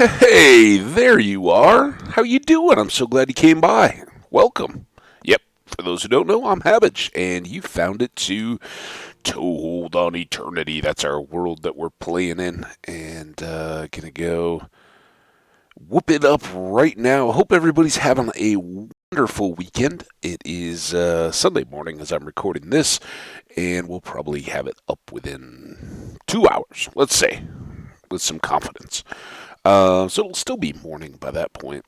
Hey, there you are. How you doing? I'm so glad you came by. Welcome. Yep, for those who don't know, I'm Hambbage, and you found it to hold on eternity. That's our world that we're playing in, and gonna go whoop it up right now. Hope everybody's having a wonderful weekend. It is Sunday morning as I'm recording this, and we'll probably have it up within 2 hours, let's say, with some confidence. So it'll still be morning by that point.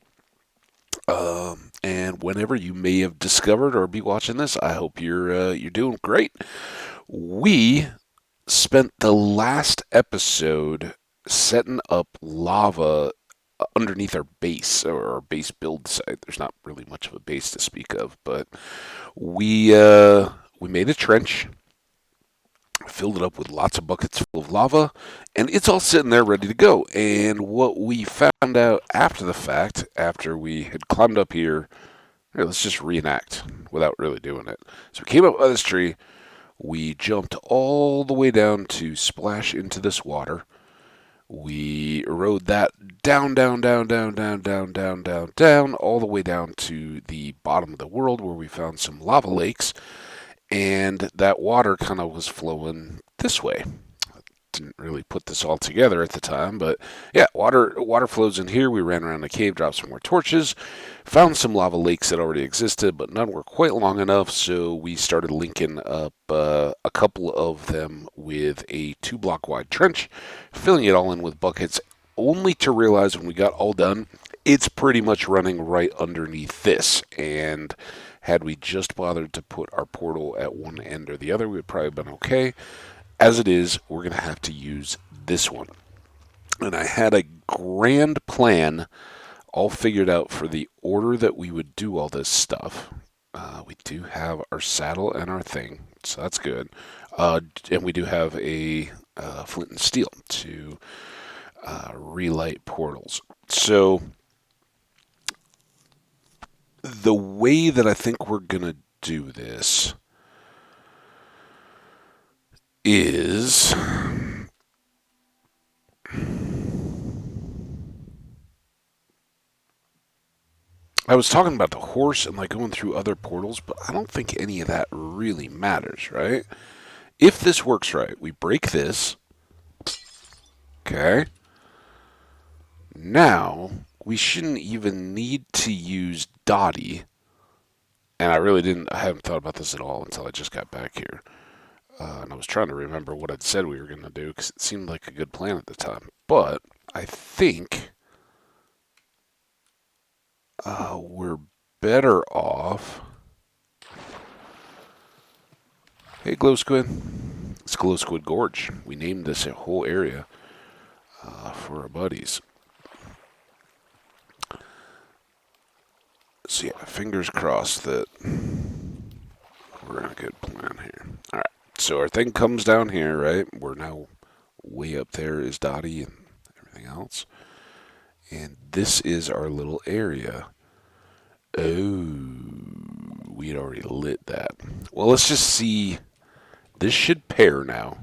And whenever you may have discovered or be watching this, I hope you're doing great. We spent the last episode setting up lava underneath our base or our base build site. There's not really much of a base to speak of, but we made a trench, filled it up with lots of buckets full of lava, and it's all sitting there ready to go. And what we found out after the fact, after we had climbed up here, let's just reenact without really doing it. So we came up by this tree, we jumped all the way down to splash into this water. We rode that down, all the way down to the bottom of the world where we found some lava lakes, and that water kind of was flowing this way. Didn't really put this all together at the time, but yeah, water flows in here. We ran around the cave, dropped some more torches, found some lava lakes that already existed, but none were quite long enough, so we started linking up a couple of them with a 2 block wide trench, filling it all in with buckets, only to realize when we got all done, it's pretty much running right underneath this. And had we just bothered to put our portal at one end or the other, we would probably have been okay. As it is, we're going to have to use this one. And I had a grand plan all figured out for the order that we would do all this stuff. We do have our saddle and our thing, so that's good. And we do have a flint and steel to relight portals. So the way that I think we're going to do this is I was talking about the horse and like going through other portals, but I don't think any of that really matters, right? If this works right, we break this. Okay. Now, we shouldn't even need to use Dottie. And I haven't thought about this at all until I just got back here. And I was trying to remember what I'd said we were going to do because it seemed like a good plan at the time. But I think we're better off. Hey, Glow Squid. It's Glow Squid Gorge. We named this a whole area for our buddies. So yeah, fingers crossed that we're on a good plan here. All right, so our thing comes down here, right? We're now way up there is Dottie and everything else. And this is our little area. Oh, we had already lit that. Well, let's just see. This should pair now.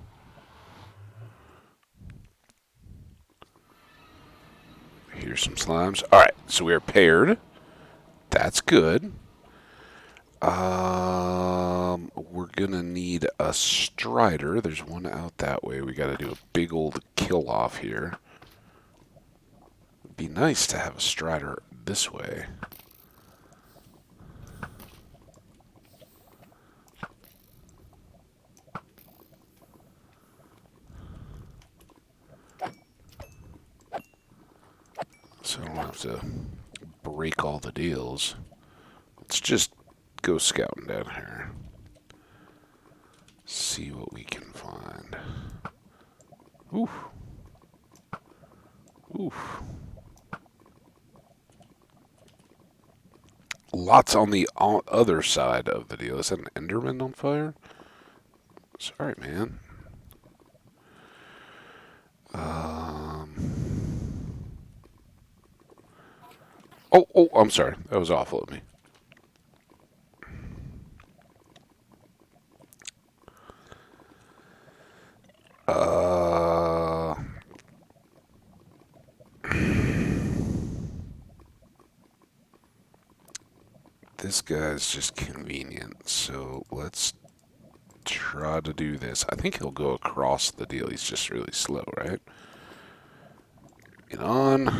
Here's some slimes. All right, so we are paired. That's good. We're gonna need a strider. There's one out that way. We gotta do a big old kill off here. It'd be nice to have a strider this way. So I don't have to break all the deals. Let's just go scouting down here. See what we can find. Oof. Oof. Lots on the other side of the deal. Is that an Enderman on fire? Sorry, man. Oh, I'm sorry. That was awful of me. Uh, this guy's just convenient, so let's try to do this. I think he'll go across the deal. He's just really slow, right? Get on.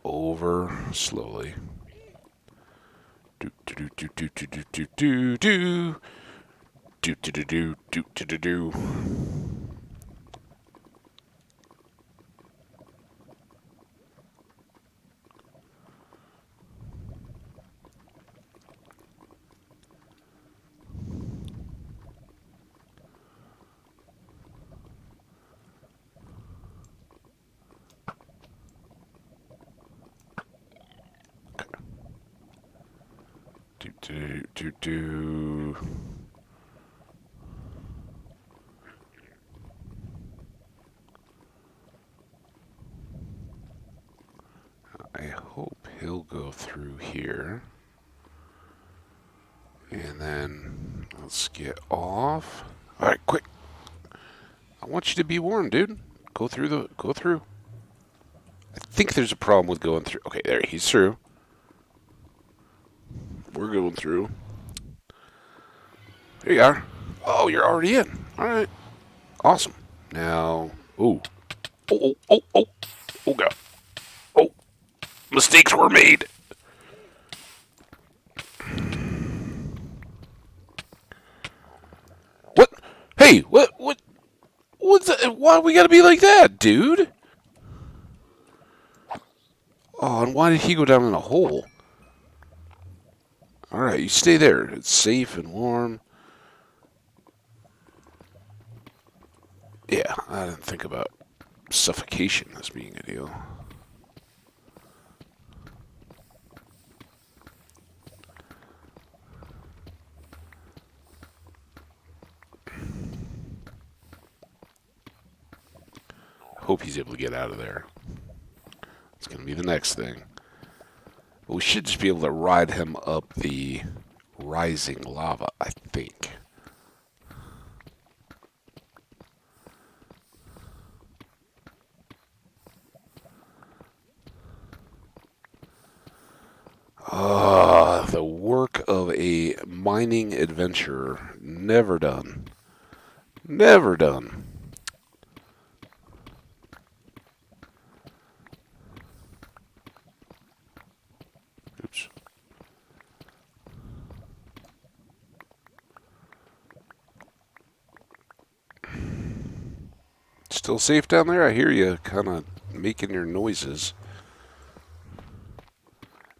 Over slowly. Do do do do do do do do do do do do do do do do do. Do do do do. I hope he'll go through here. And then let's get off. All right, quick. I want you to be warned, dude. Go through. I think there's a problem with going through. Okay, there, he's through. We're going through. There you are. Oh, you're already in. All right. Awesome. Now, ooh. Oh, God. Oh, mistakes were made. What? Hey, what's that? Why we gotta be like that, dude? Oh, and why did he go down in a hole? All right, you stay there. It's safe and warm. Yeah, I didn't think about suffocation as being a deal. Hope he's able to get out of there. It's going to be the next thing. But we should just be able to ride him up the rising lava, I think. The work of a mining adventurer. Never done. Never done. Oops. Still safe down there? I hear you kind of making your noises.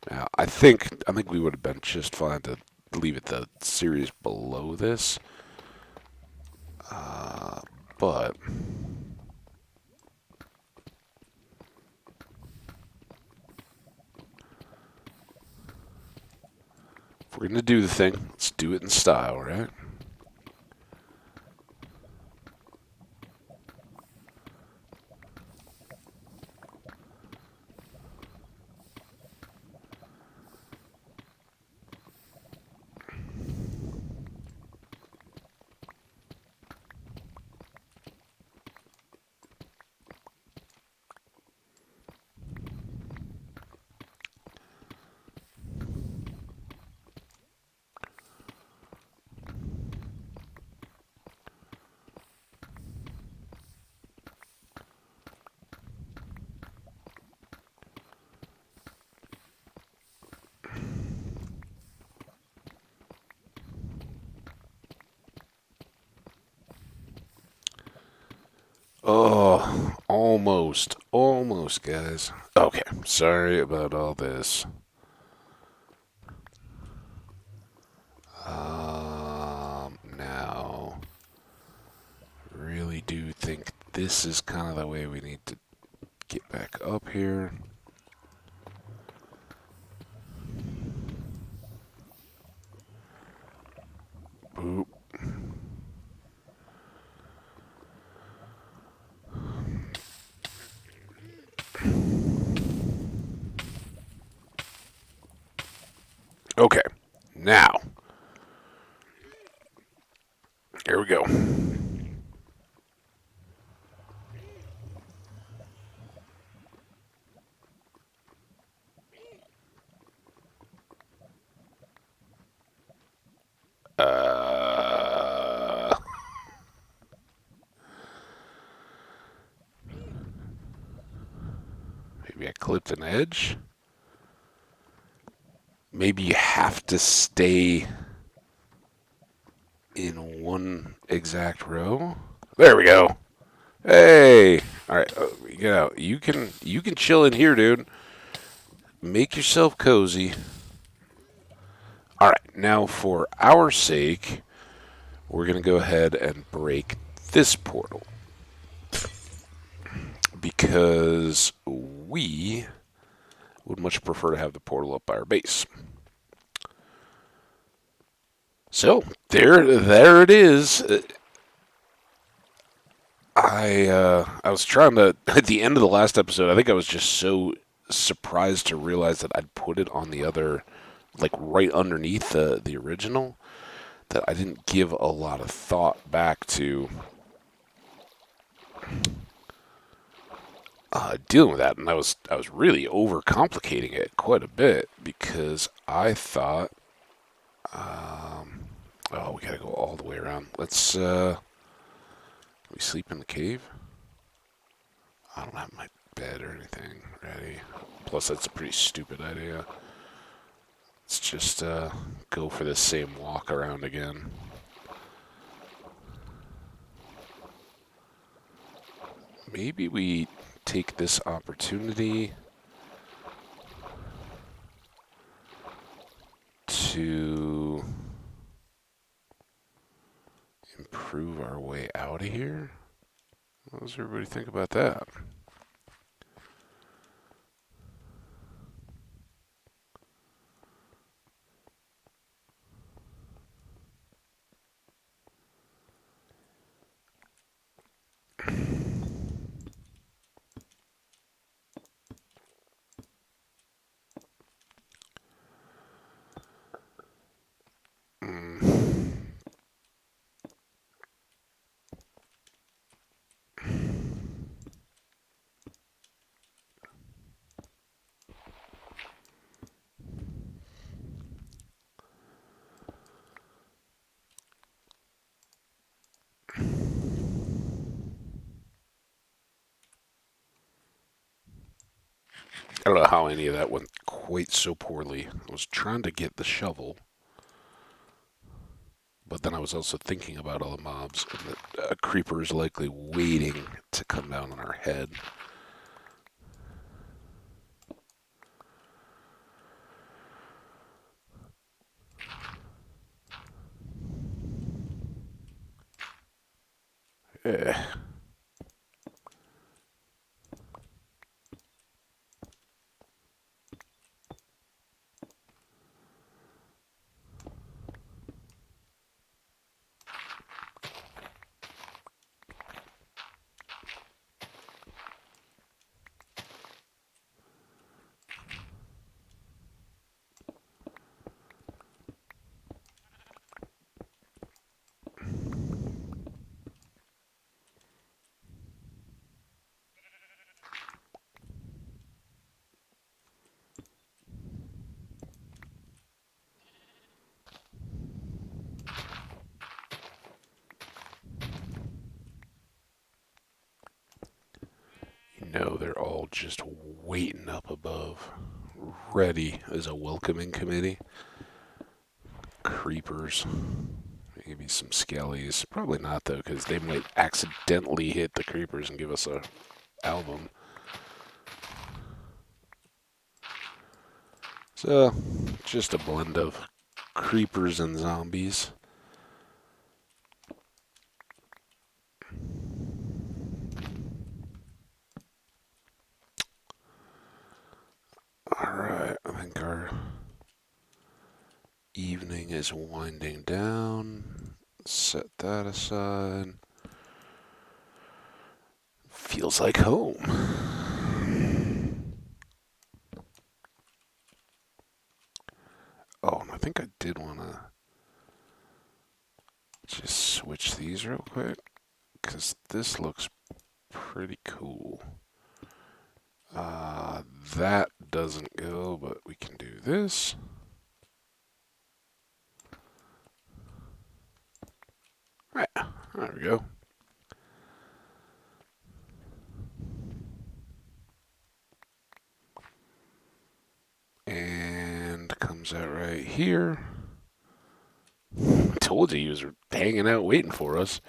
Now, I think we would have been just fine to leave it the series below this. But if we're going to do the thing, let's do it in style, right? Oh, almost, guys. Okay, sorry about all this. Now, really do think this is kind of the way we need to get back up here. Boop. Okay, now, here we go. Maybe I clipped an edge. Maybe you have to stay in one exact row. There we go. Hey. All right. Get out. You can chill in here, dude. Make yourself cozy. All right. Now, for our sake, we're going to go ahead and break this portal. Because we would much prefer to have the portal up by our base. So, there it is. I was trying to, at the end of the last episode, I think I was just so surprised to realize that I'd put it on the other, like right underneath the original, that I didn't give a lot of thought back to dealing with that, and I was really overcomplicating it quite a bit because I thought, oh, we gotta go all the way around. Let's we sleep in the cave. I don't have my bed or anything ready. Plus, that's a pretty stupid idea. Let's just go for this same walk around again. Maybe we take this opportunity to improve our way out of here. What does everybody think about that? I don't know how any of that went quite so poorly. I was trying to get the shovel, but then I was also thinking about all the mobs, and that a creeper is likely waiting to come down on our head. Eh. No, they're all just waiting up above, ready as a welcoming committee. Creepers. Maybe some skellies. Probably not, though, because they might accidentally hit the creepers and give us a album. So, just a blend of creepers and zombies. Alright, I think our evening is winding down. Set that aside. Feels like home. Oh, and I think I did want to just switch these real quick, because this looks pretty cool. That doesn't go, but we can do this. Right, there we go. comes out right here. Told you he was hanging out waiting for us.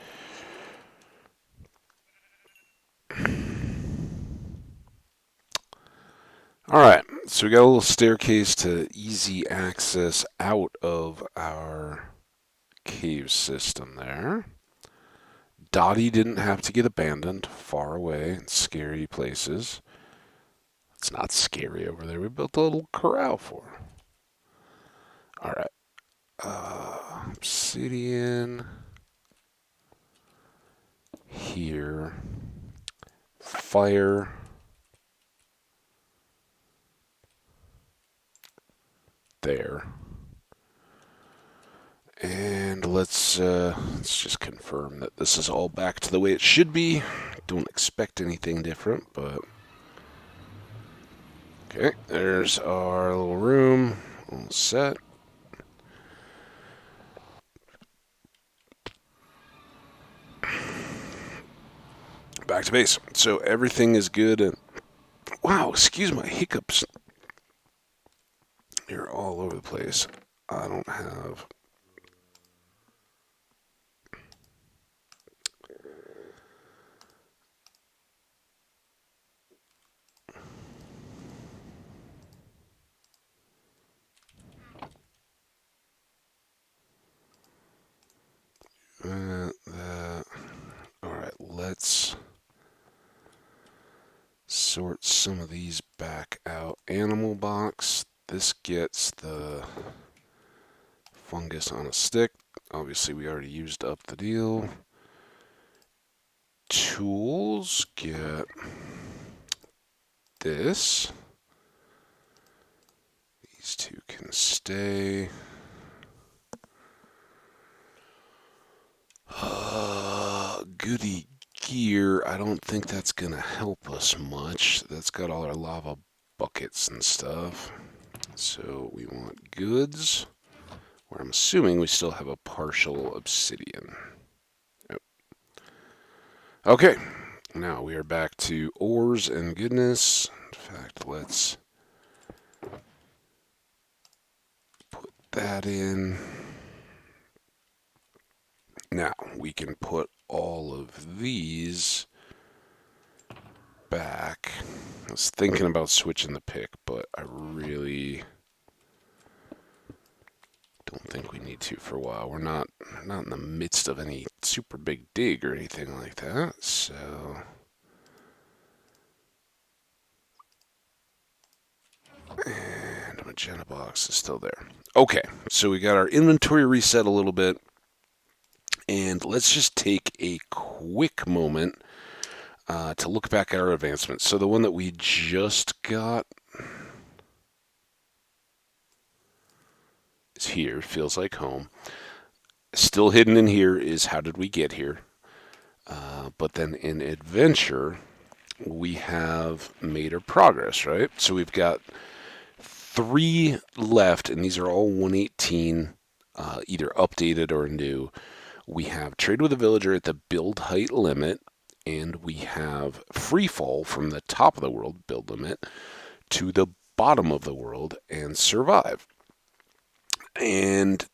Alright, so we got a little staircase to easy access out of our cave system there. Dottie didn't have to get abandoned far away in scary places. It's not scary over there. We built a little corral for her. Alright. Obsidian. Here. Fire. There. And let's just confirm that this is all back to the way it should be. Don't expect anything different, but... Okay, there's our little room. All set. Back to base. So everything is good. And wow, excuse my hiccups. You're all over the place. I don't have... that. Alright, let's sort some of these back out. Animal box. This gets the fungus on a stick. Obviously, we already used up the deal. Tools get this. These two can stay. Goody gear. I don't think that's going to help us much. That's got all our lava buckets and stuff. So we want goods, where I'm assuming we still have a partial obsidian. Yep. Okay, now we are back to ores and goodness. In fact, let's put that in. Now, we can put all of these back. I was thinking about switching the pick, but I really don't think we need to for a while. We're not in the midst of any super big dig or anything like that, so... And the magenta box is still there. Okay, so we got our inventory reset a little bit. And let's just take a quick moment to look back at our advancements. So the one that we just got is here, feels like home. Still hidden in here is how did we get here? But then in adventure, we have made our progress, right? So we've got 3 left, and these are all 118, either updated or new. We have trade with a villager at the build height limit, and we have free fall from the top of the world build limit to the bottom of the world and survive. And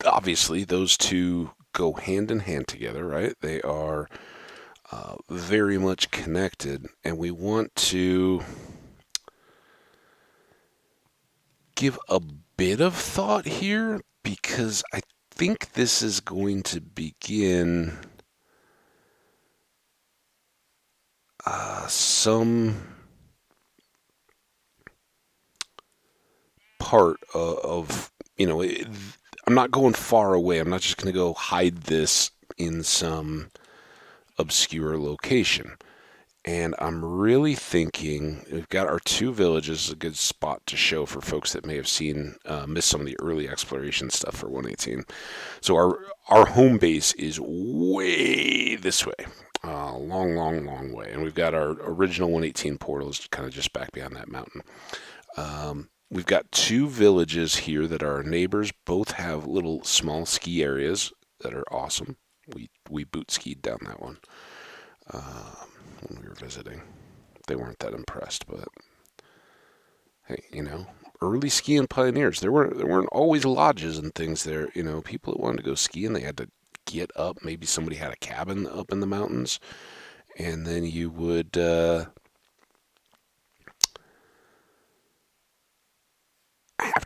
obviously those two go hand in hand together, right? They are very much connected, and we want to give a bit of thought here because I think this is going to begin some part of, I'm not going far away. I'm not just going to go hide this in some obscure location. And I'm really thinking we've got our 2 villages, a good spot to show for folks that may have missed some of the early exploration stuff for 118. So our home base is way this way, long way. And we've got our original 118 portals kind of just back behind that mountain. We've got 2 villages here that are our neighbors. Both have little small ski areas that are awesome. We boot skied down that one. When we were visiting. They weren't that impressed, but Hey, early skiing pioneers. There weren't always lodges and things there. People that wanted to go skiing, they had to get up. Maybe somebody had a cabin up in the mountains, and then you would have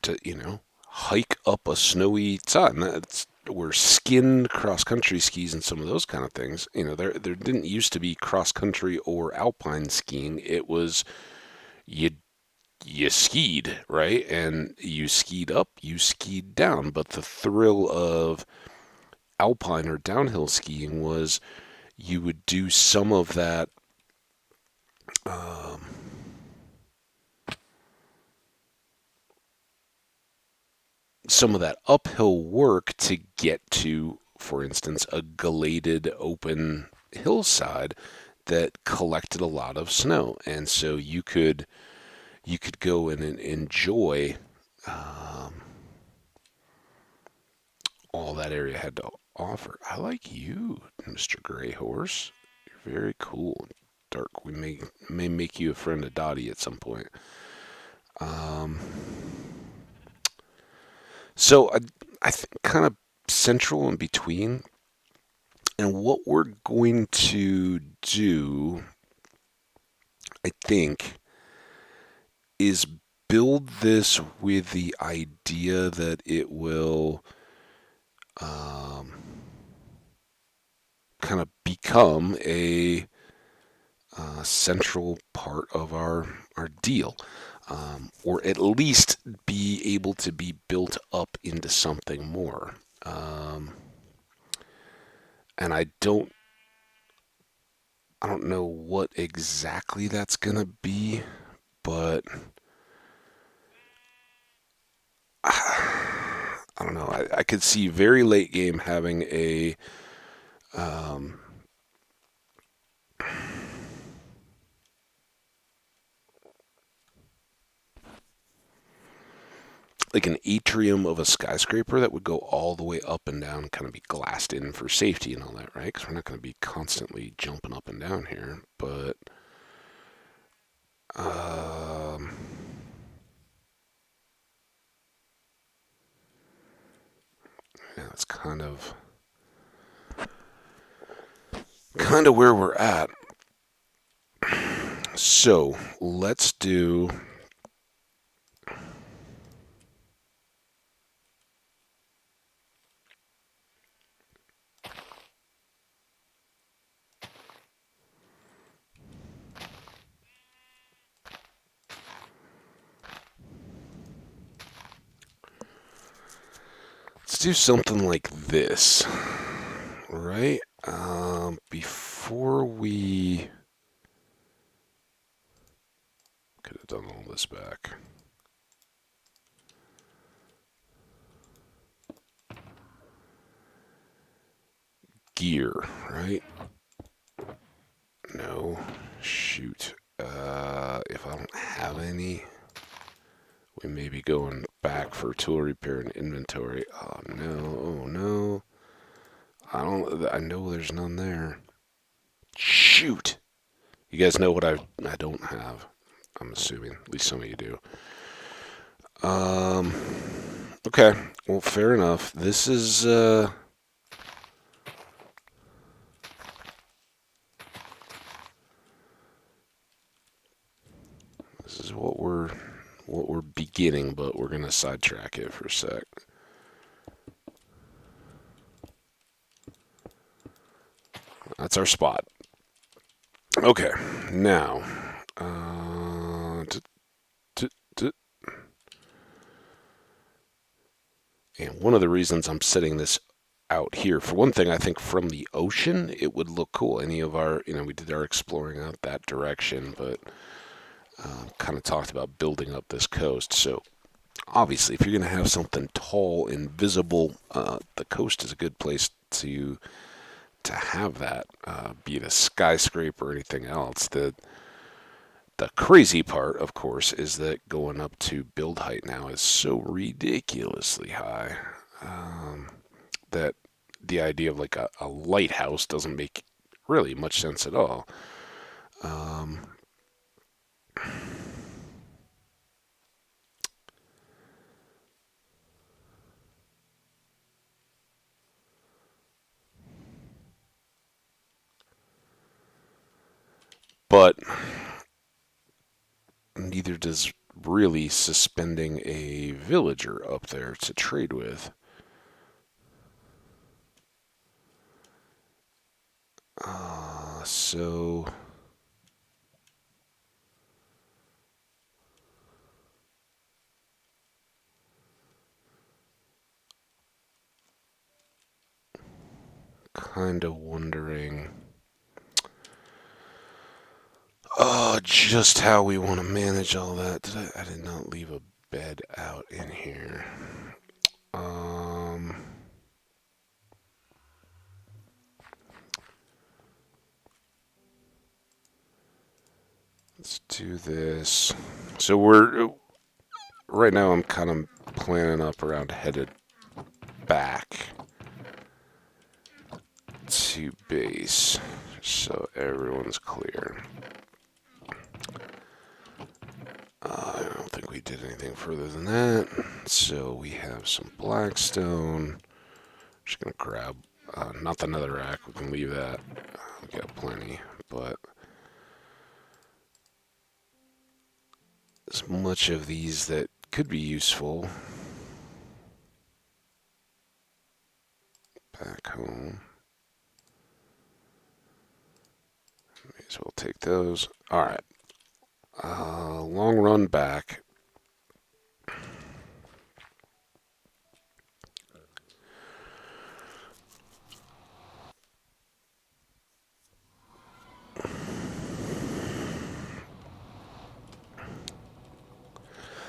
to, hike up a snowy side. And that's where skinned cross country skis and some of those kind of things. There didn't used to be cross country or alpine skiing. It was you you skied, right? And you skied up, you skied down. But the thrill of alpine or downhill skiing was you would do um, some of that uphill work to get to, for instance, a gladed open hillside that collected a lot of snow, and so you could go in and enjoy um, all that area had to offer. I like you, Mr. Gray Horse. You're very cool. Dark. We may make you a friend of Dottie at some point. Um, so I think kind of central in between, and what we're going to do, I think, is build this with the idea that it will um, kind of become a central part of our deal, or at least be able to be built up into something more. Um, and I don't know what exactly that's gonna be, but I don't know. I could see very late game having a um, like an atrium of a skyscraper that would go all the way up and down, kind of be glassed in for safety and all that, right? Because we're not going to be constantly jumping up and down here. But um, yeah, that's kind of where we're at. So let's do something like this, right? Before we could have done all this back. Gear, right? No. Shoot. If I don't have any, we may be going back for tool repair and inventory. Oh no, oh no. I know there's none there. Shoot. You guys know what I don't have. I'm assuming. At least some of you do. Um, okay. Well, fair enough. This is what we're beginning, but we're gonna sidetrack it for a sec. That's our spot. Okay, now, t- t- t- and one of the reasons I'm setting this out here, for one thing, I think from the ocean it would look cool. Any of our, we did our exploring out that direction, but kind of talked about building up this coast. So obviously, if you're going to have something tall and visible, the coast is a good place to have that, be it a skyscraper or anything else. The crazy part, of course, is that going up to build height now is so ridiculously high, that the idea of like a lighthouse doesn't make really much sense at all. Um, neither does really suspending a villager up there to trade with. So kind of wondering just how we want to manage all that. I did not leave a bed out in here. Let's do this. So right now I'm kind of planning up around headed back to base, so everyone's clear. I don't think we did anything further than that. So we have some blackstone. Just gonna grab, not the netherrack. We can leave that. We got plenty, but as much of these that could be useful. Back home. May as well take those. All right. Long run back.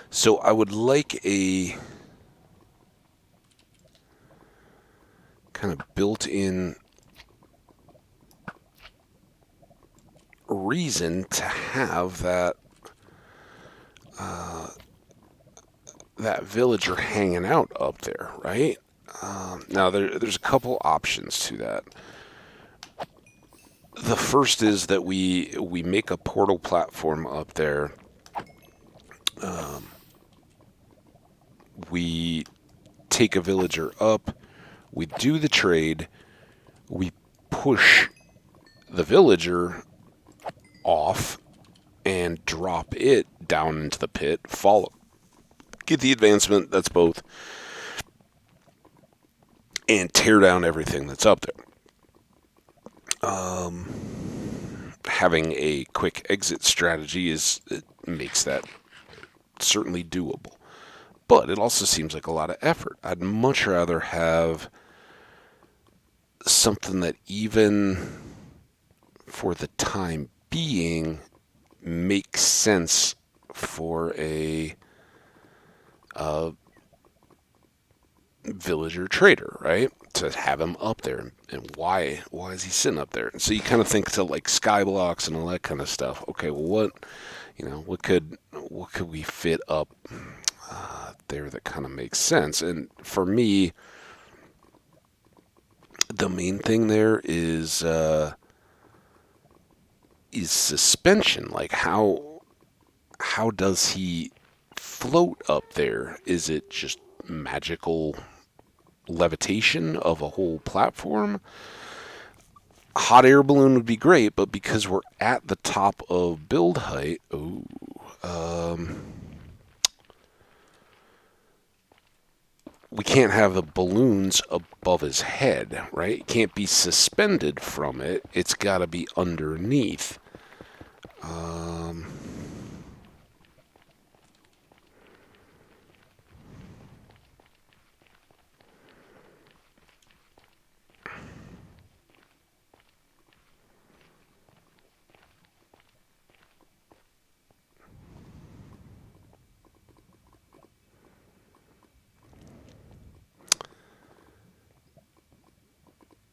So I would like a kind of built-in reason to have that that villager hanging out up there, right? Now there's a couple options to that. The first is that we make a portal platform up there. We take a villager up. We do the trade. We push the villager off and drop it down into the pit. Follow. Get the advancement. That's both. And tear down everything that's up there. Having a quick exit strategy it makes that certainly doable. But it also seems like a lot of effort. I'd much rather have something that even for the time being makes sense for a villager trader, right? To have him up there, and why is he sitting up there? And so you kind of think to like sky blocks and all that kind of stuff. Okay, well, what could we fit up there that kind of makes sense? And for me, the main thing there is suspension. Like how does he float up there? Is it just magical levitation of a whole platform? Hot air balloon would be great, but because we're at the top of build height, we can't have the balloons above his head, right? It can't be suspended from it. It's got to be underneath.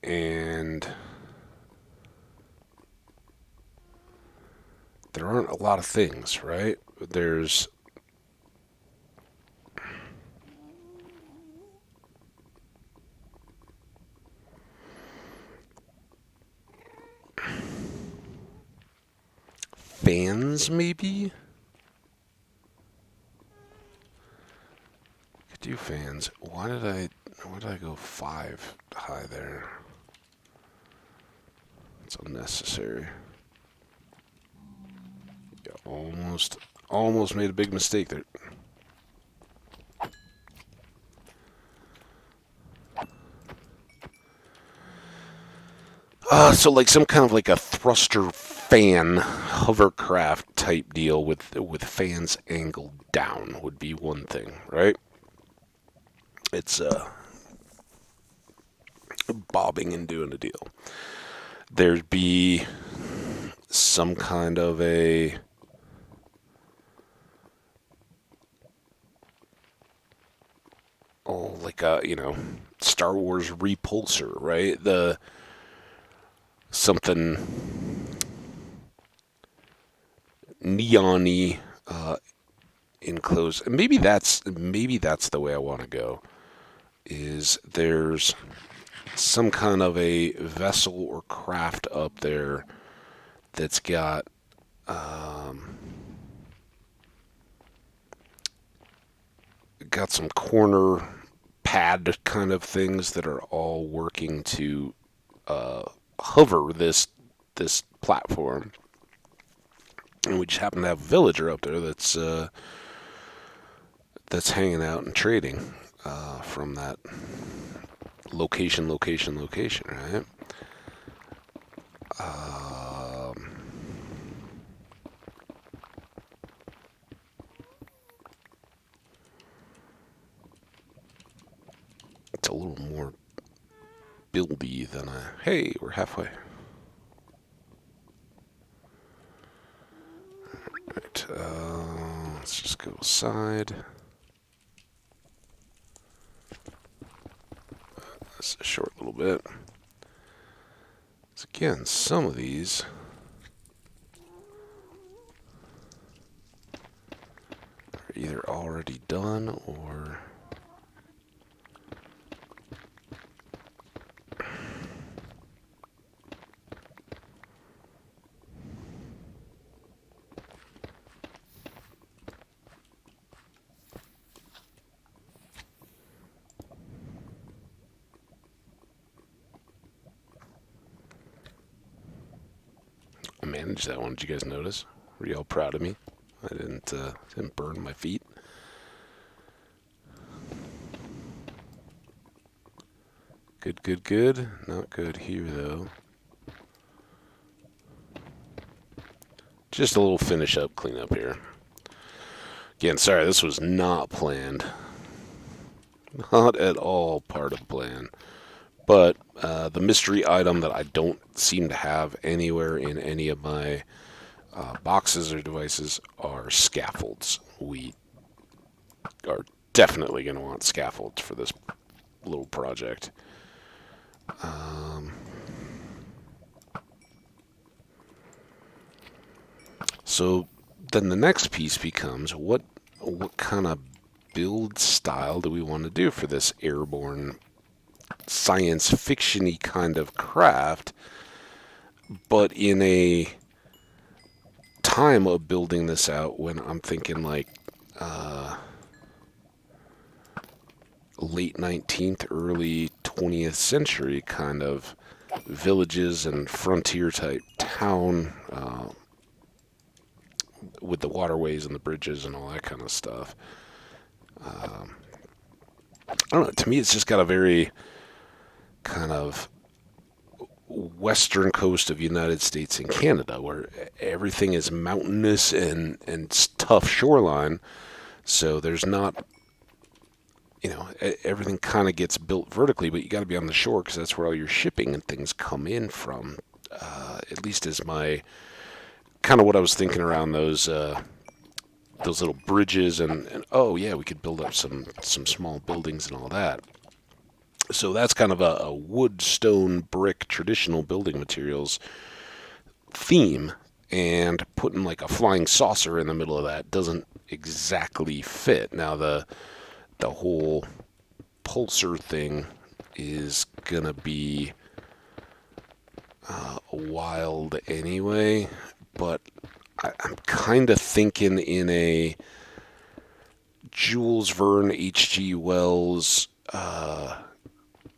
And there aren't a lot of things, right? There's fans, maybe? Could do fans. Why did I go 5 high there? It's unnecessary. Yeah, almost made a big mistake there. So like some kind of like a thruster fan hovercraft type deal with fans angled down would be one thing, right? It's bobbing and doing a deal. There'd be some kind of a like a Star Wars repulsor, right? The something neon-y enclosed. Maybe that's the way I want to go. Is there's some kind of a vessel or craft up there that's got some corner pad kind of things that are all working to hover this platform, and we just happen to have a villager up there that's hanging out and trading from that location, right? It's a little more buildy than hey, we're halfway. Right, let's just go side. That's a short little bit. So again, some of these are either already done or I managed that one. Did you guys notice? Were y'all proud of me? I didn't burn my feet. Good. Not good here, though. Just a little finish up, clean up here. Again, sorry, this was not planned. Not at all part of the plan. But the mystery item that I don't seem to have anywhere in any of my boxes or devices are scaffolds. We are definitely going to want scaffolds for this little project. So then the next piece becomes what kind of build style do we want to do for this airborne science fiction-y kind of craft, but in a time of building this out when I'm thinking like late 19th, early 20th century kind of villages and frontier type town with the waterways and the bridges and all that kind of stuff. I don't know. To me, it's just got a very kind of western coast of United States and Canada, where everything is mountainous and tough shoreline. So there's not, everything kind of gets built vertically, but you got to be on the shore because that's where all your shipping and things come in from. At least is my kind of what I was thinking around those little bridges and oh yeah, we could build up some small buildings and all that. So that's kind of a wood, stone, brick, traditional building materials theme, and putting like a flying saucer in the middle of that doesn't exactly fit. Now the whole pulsar thing is gonna be wild anyway, but I'm kind of thinking in a Jules Verne, H.G. Wells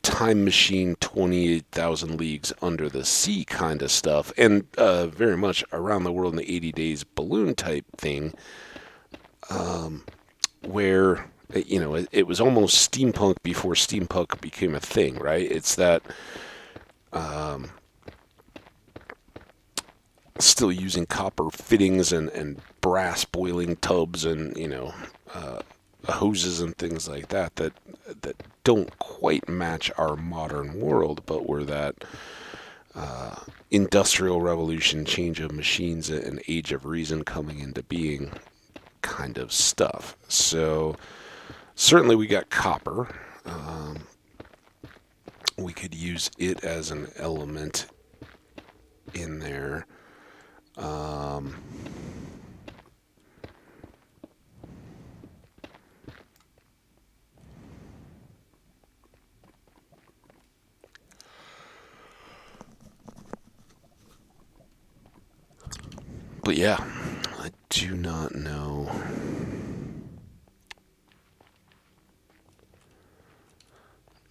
time machine 28,000 leagues under the sea kind of stuff, and very much around the world in the 80 days balloon type thing, where it was almost steampunk before steampunk became a thing, right? It's that still using copper fittings and brass boiling tubs and hoses and things like that don't quite match our modern world, but were that industrial revolution, change of machines, and age of reason coming into being kind of stuff. So certainly we got copper. We could use it as an element in there. But yeah, I do not know.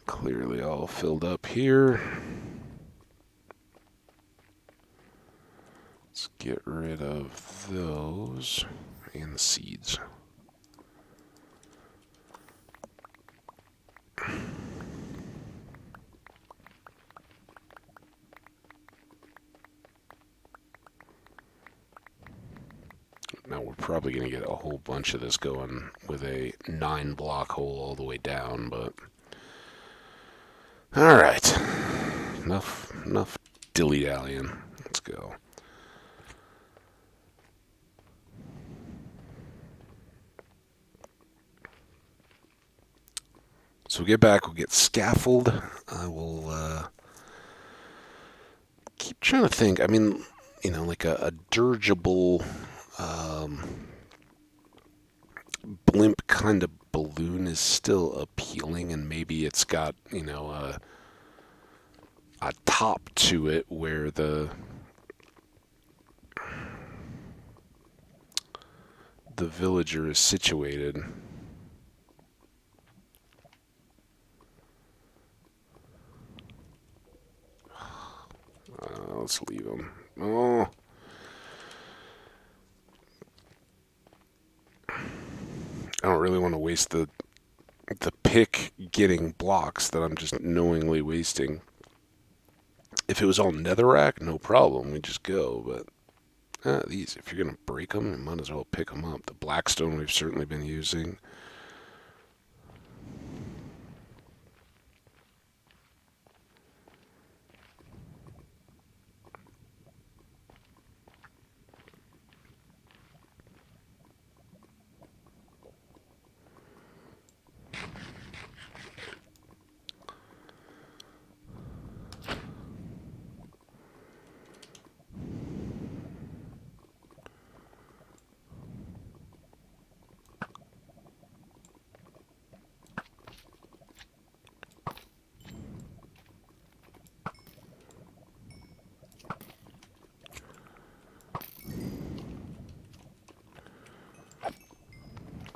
Clearly all filled up here. Let's get rid of those and the seeds. Now we're probably going to get a whole bunch of this going with a 9-block hole all the way down, but all right, enough dilly-dallying. Let's go. So we'll get back, we'll get scaffold. I will keep trying to think. I mean, like a dirigible blimp kind of balloon is still appealing, and maybe it's got, a top to it where the villager is situated. Let's leave him. Oh. I don't really want to waste the pick getting blocks that I'm just knowingly wasting. If it was all netherrack, no problem. We just go. But these, if you're going to break them, you might as well pick them up. The blackstone we've certainly been using.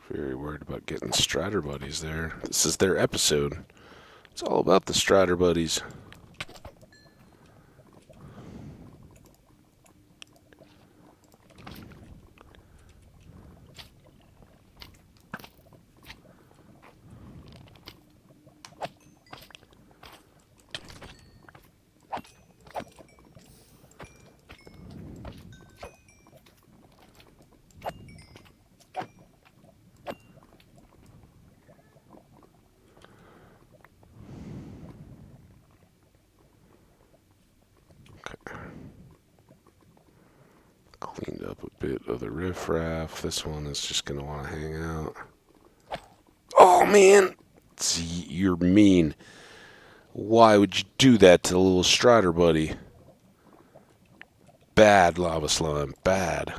Very worried about getting Strider buddies there. This is their episode. It's all about the Strider buddies. Cleaned up a bit of the riffraff. This one is just going to want to hang out. Oh, man! See, you're mean. Why would you do that to the little Strider buddy? Bad, Lava Slime. Bad.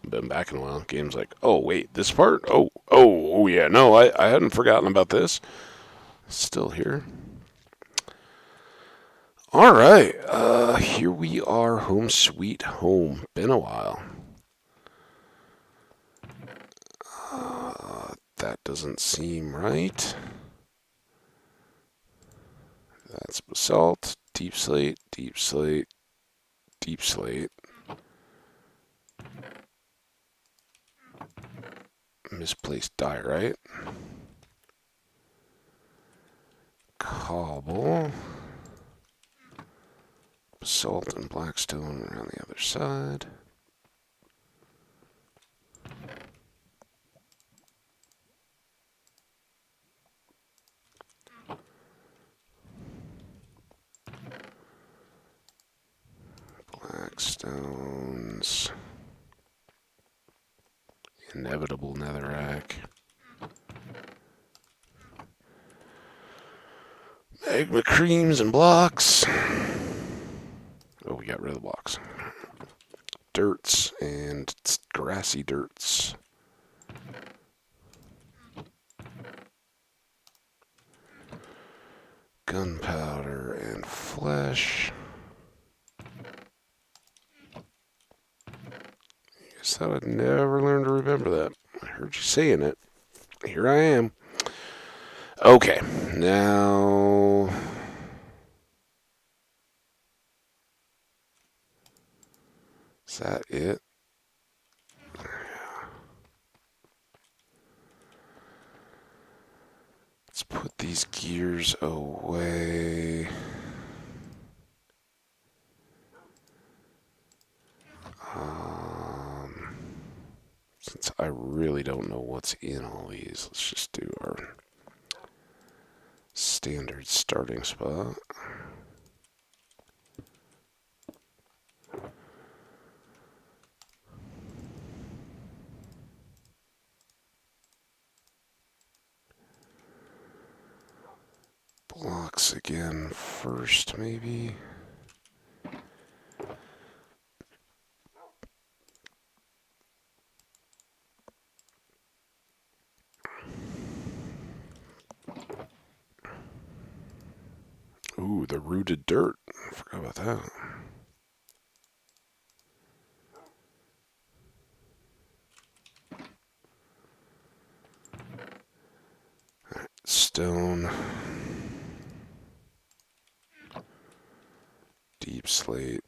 Been back in a while. Game's like, oh, wait, this part? Oh, yeah, no, I hadn't forgotten about this. Still here. All right, here we are, home sweet home. Been a while. That doesn't seem right. That's basalt, deep slate, deep slate, deep slate. Misplaced diorite. Cobble. Basalt and blackstone around the other side. Blackstones. Inevitable netherrack. Magma creams and blocks. Oh, we got rid of the blocks. Dirts and grassy dirts. Gunpowder and flesh. Guess that I'd never learn to remember that. I heard you saying it. Here I am. Okay, now... Is that it? Let's put these gears away. Since I really don't know what's in all these, let's just do our standard starting spot. Blocks again first, maybe. Ooh, the rooted dirt. I forgot about that. Stone. Deep slate.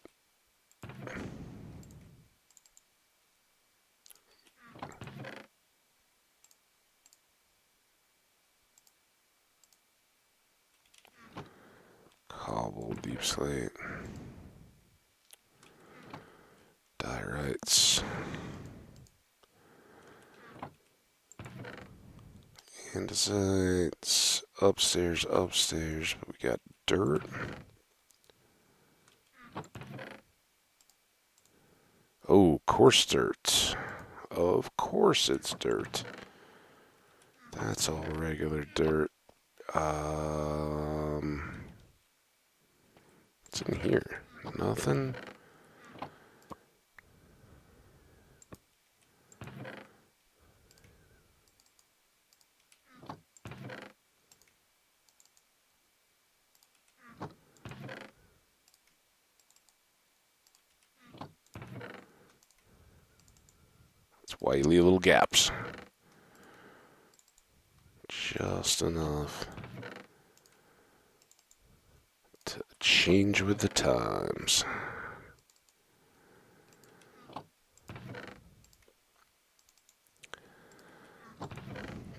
Cobble, deep slate. Diorites. Andesites. Upstairs, upstairs. But we got dirt. Oh, coarse dirt. Of course it's dirt. That's all regular dirt. What's in here? Nothing. It's why you leave little gaps. Just enough to change with the times.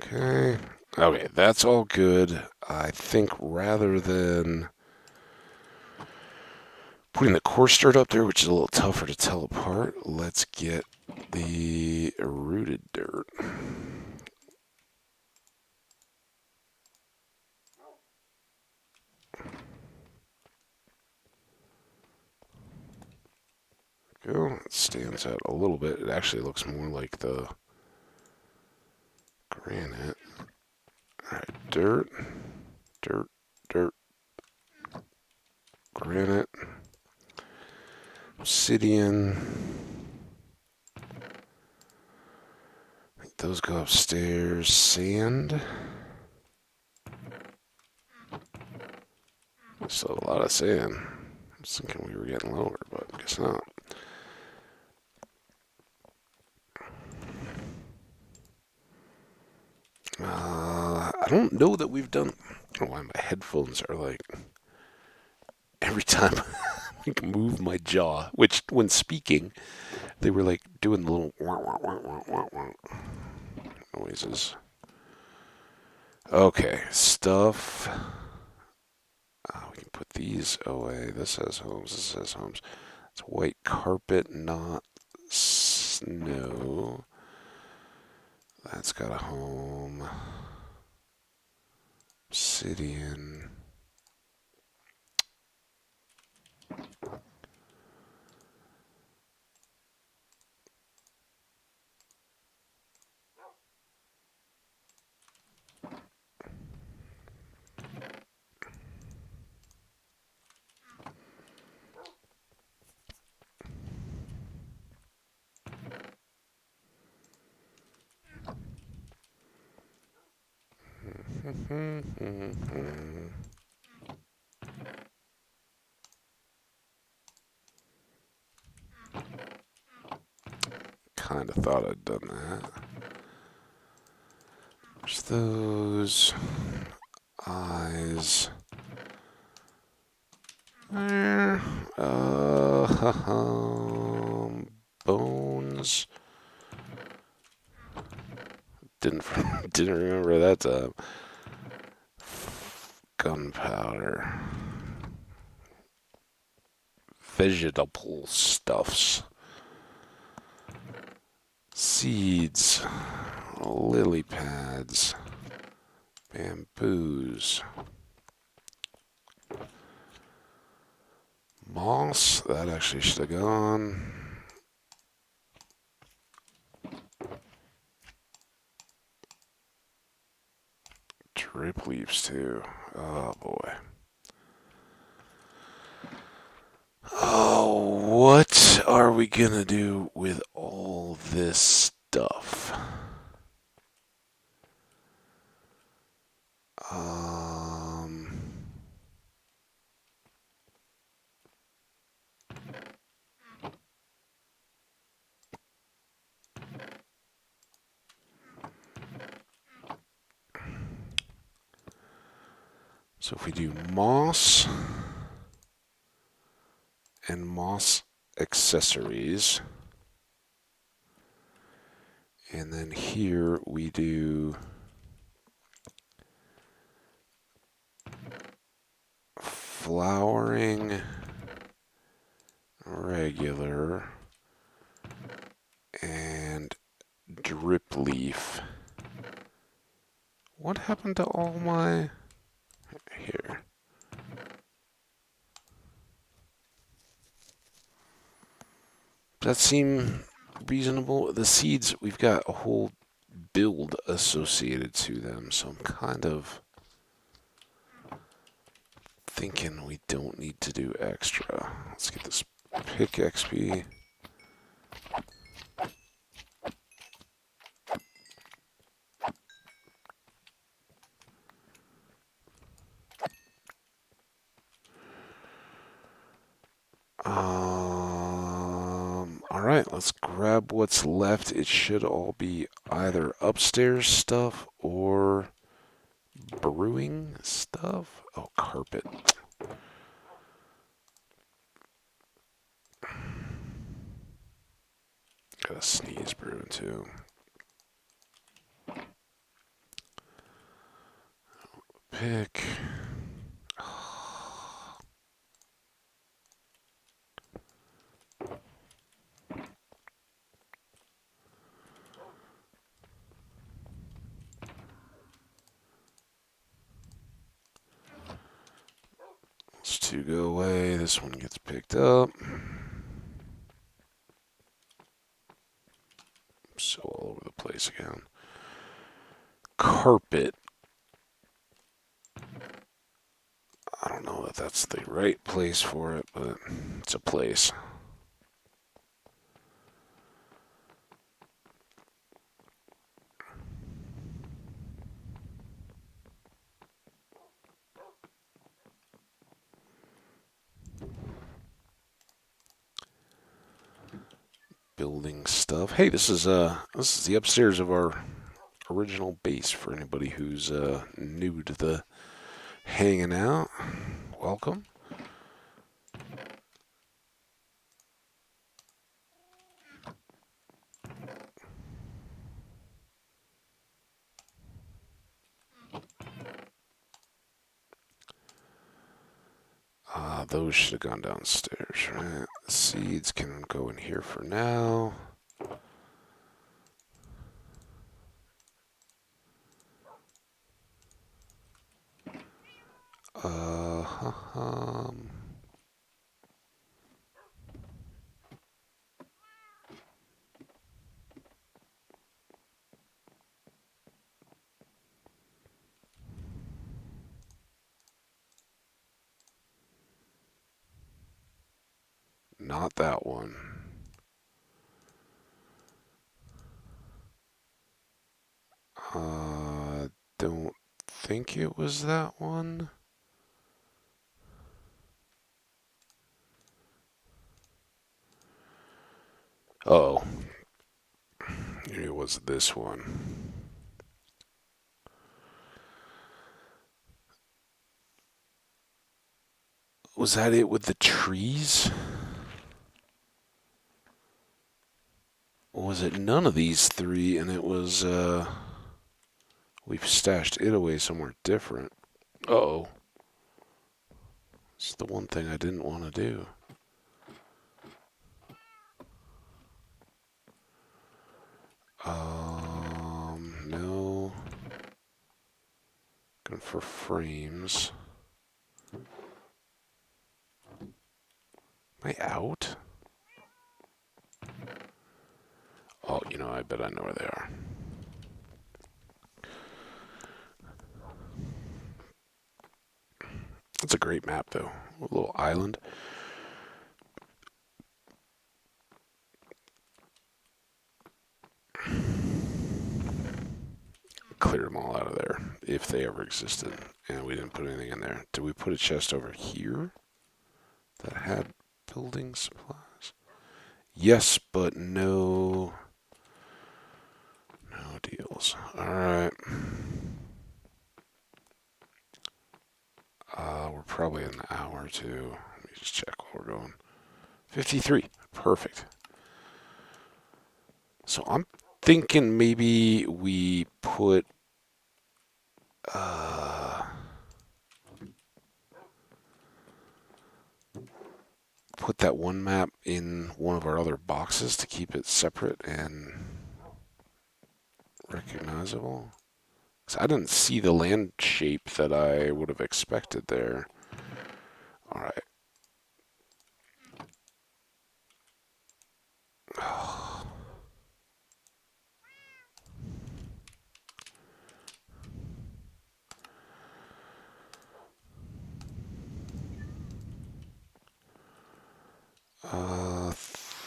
Okay. Okay, that's all good. I think rather than putting the coarse dirt up there, which is a little tougher to tell apart, let's get the rooted dirt. Go. It stands out a little bit. It actually looks more like the granite. Alright, dirt, dirt, dirt, granite, obsidian. I think those go upstairs. Sand. Still a lot of sand. I was thinking we were getting lower, but I guess not. don't know that we've done. I don't know why my headphones are like every time I move my jaw, which when speaking, they were like doing the little wah, wah, wah, wah, wah, wah noises. Okay, stuff. We can put these away. This says homes. This says homes. It's white carpet, not snow. That's got a home. Obsidian. Kind of thought I'd done that. There's those eyes. There. Bones. Didn't didn't remember that time. Gunpowder. Vegetable stuffs. Seeds. Lily pads. Bamboos. Moss. That actually should have gone. Drip leaves too. Oh boy. Oh, what are we gonna do with all this stuff? So if we do moss and moss accessories, and then here we do flowering regular and drip leaf. What happened to all my here? Does that seem reasonable? The seeds, we've got a whole build associated to them, so I'm kind of thinking we don't need to do extra. Let's get this pick XP. All right, let's grab what's left. It should all be either upstairs stuff or brewing stuff. Oh, carpet. Got a sneeze brewing too. Pick. Those two go away. This one gets picked up. So all over the place again. Carpet. I don't know that that's the right place for it, but it's a place. Building stuff. Hey, this is the upstairs of our original base for anybody who's new to the hanging out. Welcome. Those should have gone downstairs, right? Seeds can go in here for now. Not that one. Don't think it was that one. Oh, it was this one. Was that it with the trees? Or was it none of these three and it was, we've stashed it away somewhere different? Uh-oh. It's the one thing I didn't want to do. No. Going for frames. Am I out? Oh, you know, I bet I know where they are. It's a great map, though. A little island. Clear them all out of there, if they ever existed. And we didn't put anything in there. Did we put a chest over here that had building supplies? Yes, but no deals. Alright. We're probably in the hour too. Let me just check while we're going. 53. Perfect. So I'm thinking maybe we put that one map in one of our other boxes to keep it separate and recognizable. Because I didn't see the land shape that I would have expected there. All right.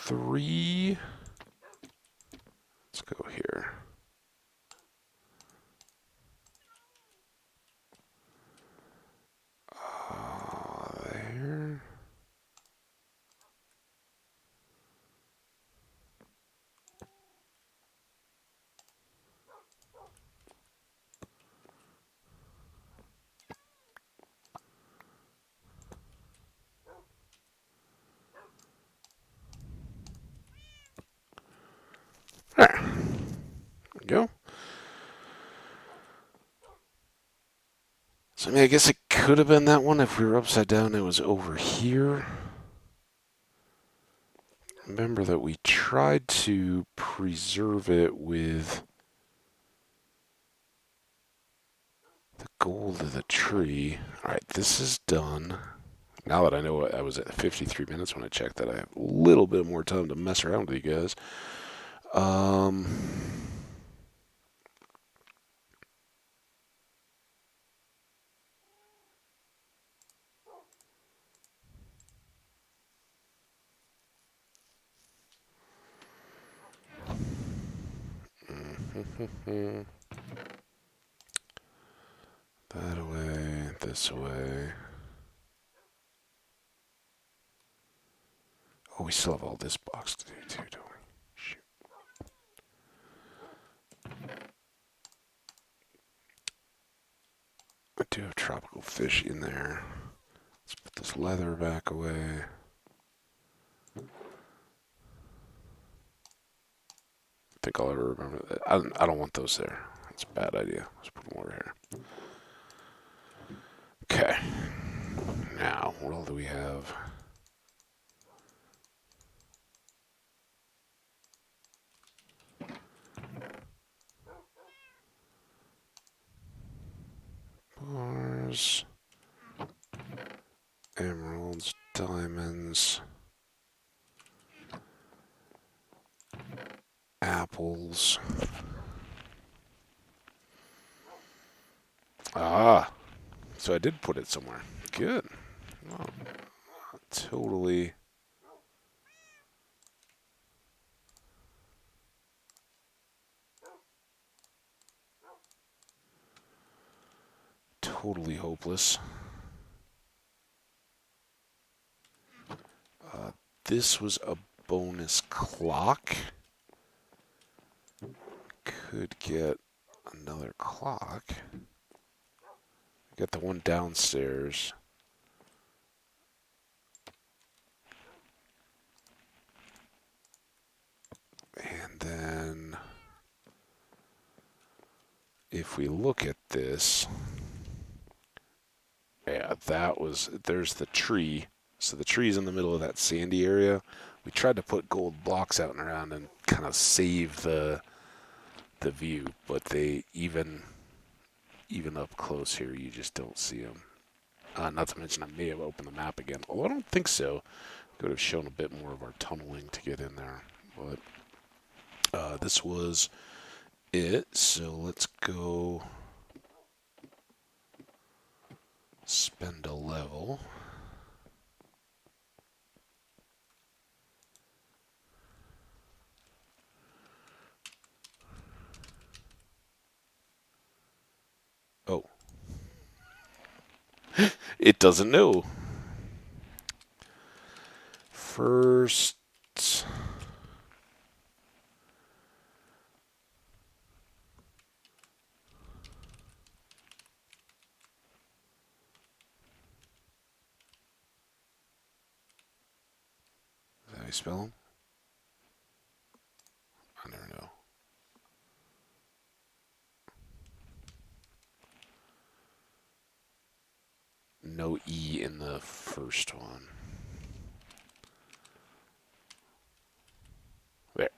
Three. Let's go here. There. There we go. So, I mean, I guess it could have been that one if we were upside down. It was over here. Remember that we tried to preserve it with the gold of the tree. Alright, this is done. Now that I know I was at 53 minutes when I checked that, I have a little bit more time to mess around with you guys. That away, this away. Oh, we still have all this box to do too, don't we? Shoot. do have tropical fish in there. Let's put this leather back away. I think I'll ever remember that. I don't want those there. That's a bad idea. Let's put them over here. Okay. Now, what all do we have? Bars. Emeralds. Diamonds. Apples. Ah. So I did put it somewhere. Good. Oh, totally. Totally hopeless. This was a bonus clock. Could get another clock. Got the one downstairs. And then if we look at this, yeah, there's the tree. So the tree's in the middle of that sandy area. We tried to put gold blocks out and around and kind of save the view, but they even up close here, you just don't see them. Not to mention I may have opened the map again, although I don't think so. Could have shown a bit more of our tunneling to get in there, but this was it. So let's go spend a level. Oh. It doesn't know. First. Is that how you spell them? I never know. No E in the first one. There.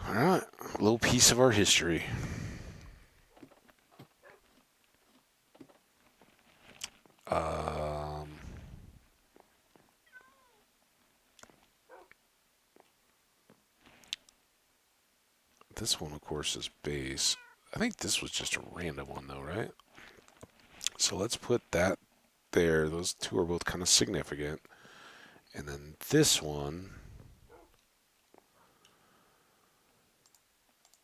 Alright, a little piece of our history. This one, of course, is base. I think this was just a random one, though, right? So let's put that there. Those two are both kind of significant. And then this one,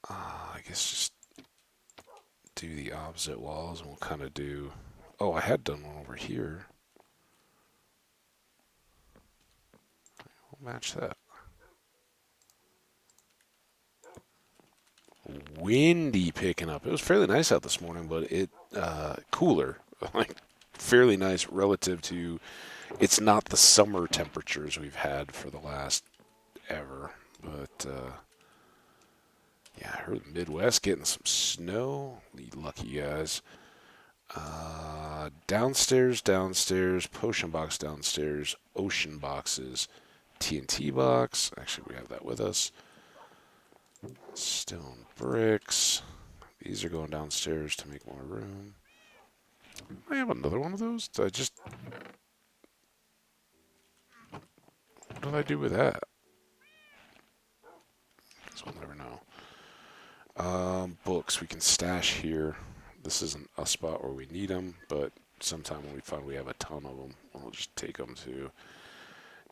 I guess just do the opposite walls and we'll kind of do... Oh, I had done one over here. We'll match that. Windy picking up. It was fairly nice out this morning, but it cooler. Like fairly nice relative to... It's not the summer temperatures we've had for the last ever, but yeah, I heard the Midwest getting some snow. You lucky guys. Downstairs, potion box downstairs, ocean boxes, TNT box. Actually, we have that with us. Stone bricks. These are going downstairs to make more room. I have another one of those. What did I do with that? Guess we'll never know. Books we can stash here. This isn't a spot where we need them, but sometime when we find we have a ton of them, we'll just take them to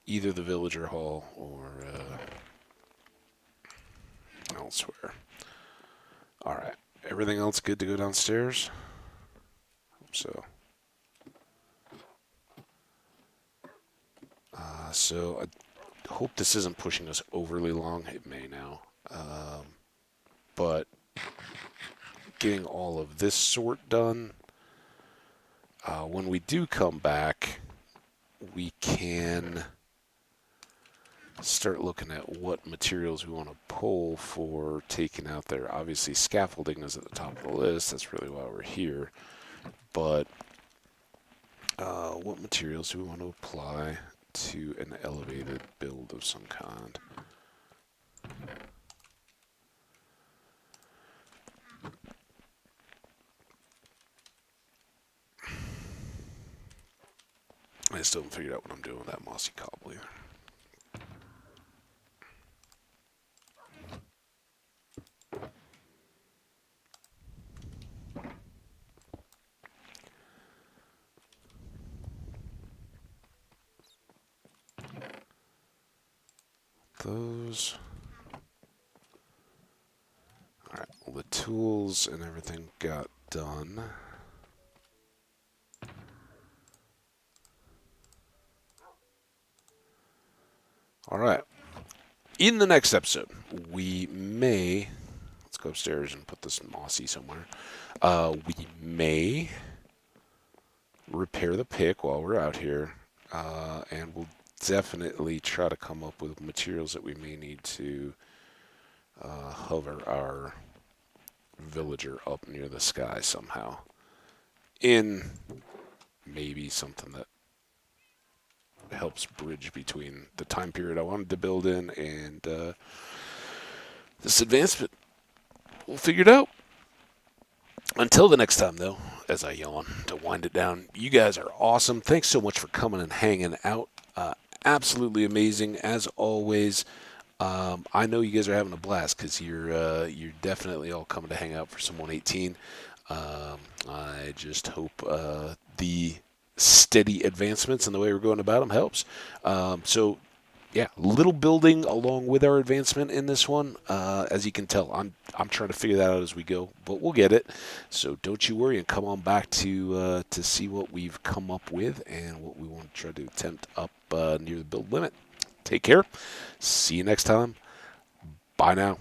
either the villager hall or elsewhere. Alright, everything else good to go downstairs? Hope so. So I hope this isn't pushing us overly long. It may now. but getting all of this sort done, when we do come back, we can start looking at what materials we want to pull for taking out there. Obviously, scaffolding is at the top of the list. That's really why we're here. But what materials do we want to apply to an elevated build of some kind? I still haven't figured out what I'm doing with that mossy cobble either. Those. Alright, well, the tools and everything got done. Alright. In the next episode, we may... Let's go upstairs and put this mossy somewhere. We may repair the pick while we're out here. And we'll definitely try to come up with materials that we may need to hover our villager up near the sky somehow. In maybe something that helps bridge between the time period I wanted to build in and this advancement. We'll figure it out. Until the next time, though, as I yawn to wind it down, you guys are awesome. Thanks so much for coming and hanging out. Absolutely amazing, as always. I know you guys are having a blast because you're definitely all coming to hang out for some 118. I just hope the steady advancements and the way we're going about them helps. So, yeah, little building along with our advancement in this one. As you can tell, I'm trying to figure that out as we go, but we'll get it. So don't you worry and come on back to see what we've come up with and what we want to try to attempt up near the build limit. Take care. See you next time. Bye now.